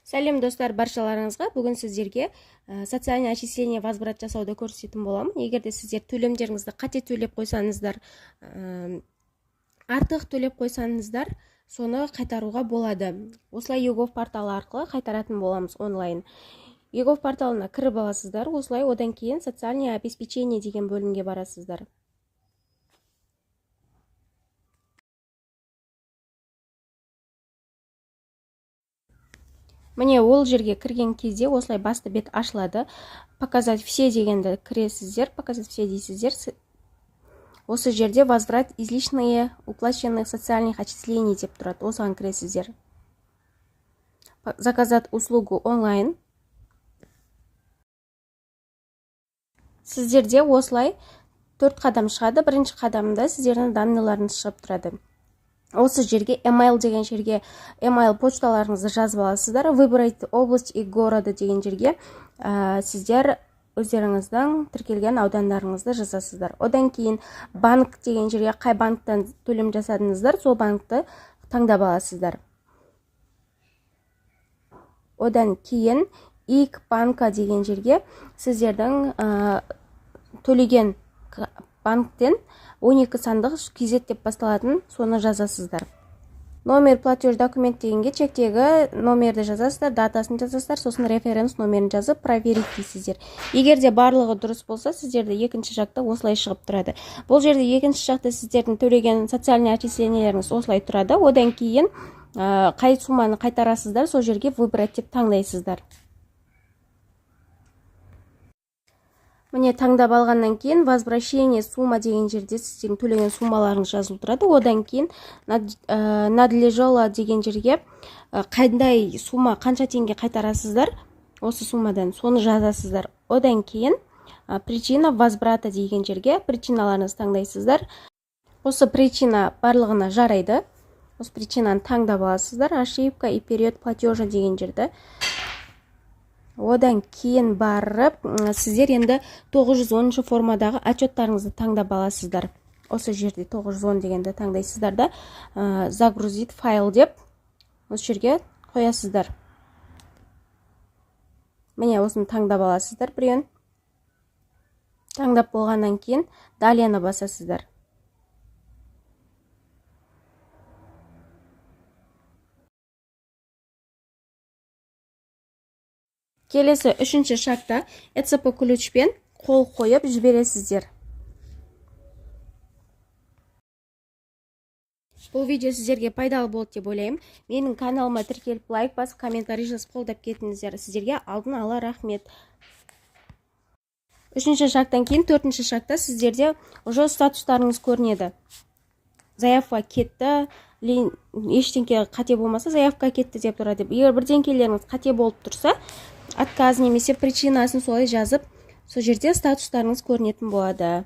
Сәлем достар, баршаларыңызға. Бүгін сіздерге социальный отчисление возврат жасауды көрсететін боламын. Егерде сіздер төлемдеріңізді қате төлеп қойсаңыздар, артық төлеп қойсаңыздар, соны қайтаруға болады. Осылай егов порталы арқылы қайтаратын боламыз онлайн. егов порталына кіріп аласыздар, осылай одан кейін социальное обеспечение деген бөлімге барасыздар. Міне ол жерге кірген кезде осылай басты бет ашылады. Показать все дегенді кіресіздер, показать все дейсіздер. Осы жерде возврат излишние уплаченных социальных отчислений деп тұрады. Осыған кіресіздер. Заказать услугу онлайн. Сіздерде осылай 4 қадам шығады. Бірінші қадамда сіздердің данныйларыңыз шығып тұрады. Осы жерге email деген жерге email почталарыңызды жазып аласыздар. Выбрать область и города деген жерге сіздер өздеріңіздің тіркелген аудандарыңызды жазасыздар. Одан кейін банк деген жерге қай банктан төлем жасадыңыздар, сол банкты таңдап аласыздар. Одан кейін ик банка деген жерге сіздердің төлеген банктен 12 сандық кезет деп басталатын, соны жазасыздар. Номер платеж документ дегенге чектегі номерді жазасыздар, датасын жазасыздар, сосын референс номерін жазып проверить дейсіздер. Егерде барлығы дұрыс болса, сіздерді екінші жақта осылай шығып тұрады. Бұл жерде екінші жақта сіздердің төлеген социальный отчислениелеріңіз осылай тұрады. Одан кейін қай сумманы қайтарасыздар, сол жерге выбрать деп таңдайсыздар. Міне таңдап алғаннан кейін возвращение сумма деген жерде сіздердің төлеген суммаларыңыз жазылып тұрады. Одан кейін надлежало деген жерге қандай сумма, қанша теңге қайтарасыздар, осы суммадан соны жазасыздар. Одан кейін причина возврата деген жерге причиналарыңызды таңдайсыздар. Осы причина барлығына жарайды. Осы причинаны таңдап аласыздар. Ошибка и период платежа деген жерді. Одан кейін барып, сіздер енді 910 формадағы отчеттарыңызды таңдап аласыздар. Осы жерде 910 дегенді таңдайсыздар да, загрузить файл деп, осы жерге қоясыздар. Міне осыны таңдап аласыздар біреуін. Таңдап болғаннан кейін далияны басасыздар. Келесі үшінші шартта ECP ключпен қол қойып жібересіздер. Бұл видео сіздерге пайдалы болды деп ойлаймын. Менің каналыма тіркеліп лайк басып, комментарий жазып қолдап кетіңіздер. Сіздерге алдын ала рахмет. Үшінші шарттан кейін төртінші шартта сіздерде уже статустарыңыз көрінеді. Заявка кетті, ештеңке қате болмаса, заявка кетті деп тұрады. Егер бірдеңкелеріңіз қате болып тұрса, отказ немесе причинасын солай жазып, сол жерде статустарыңыз көрінетін болады.